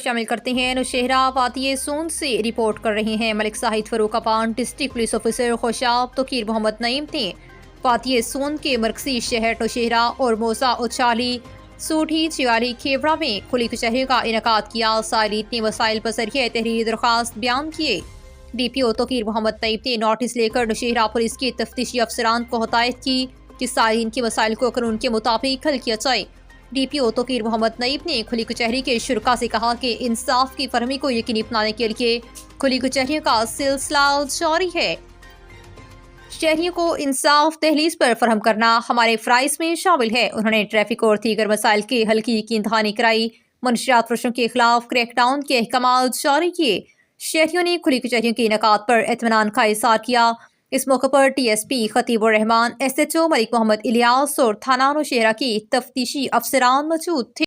شامل کرتے ہیں نوشہرہ پاتی سوند سے رپورٹ کر رہے ہیں ملک ساحد فاروق اپان district police officer Khushab Tauqeer Muhammad Naeem نے پاتی سوند کے مرکزی شہر نوشہرہ اور موزہ اچالی سوٹھی چیالی کھیوڑا میں کھلی کچہری کا انعقاد کیا۔ سائلین نے وسائل بذریعہ تحریری درخواست بیان کیے۔ ڈی پی او توقیر محمد نعیم نے نوٹس لے کر نوشہرہ پولیس کے تفتیشی افسران کو ہدایت کی کہ سائلین کے مسائل کو قانون کے مطابق حل کیا جائے۔ ڈی پی او توقیر محمد نعیم نے کھلی کچہری کے شرکاء سے کہا کہ انصاف کی فراہمی کو یقینی بنانے کے لیے کھلی کچہریوں کا سلسلہ جاری ہے۔ شہریوں کو انصاف دہلیز پر فراہم کرنا ہمارے فرائض میں شامل ہے۔ انہوں نے ٹریفک اور دیگر مسائل کے حل کی یقین دہانی کرائی۔ منشیات فروشوں کے خلاف کریک ڈاؤن کے احکامات جاری کیے۔ شہریوں نے کھلی کچہریوں کے انعقاد پر اطمینان کا اظہار کیا۔ اس موقع پر ٹی ایس پی خطیب الرحمان، ایس ایچ او ملک محمد الیاس اور تھانہ نوشہرہ کے تفتیشی افسران موجود تھے۔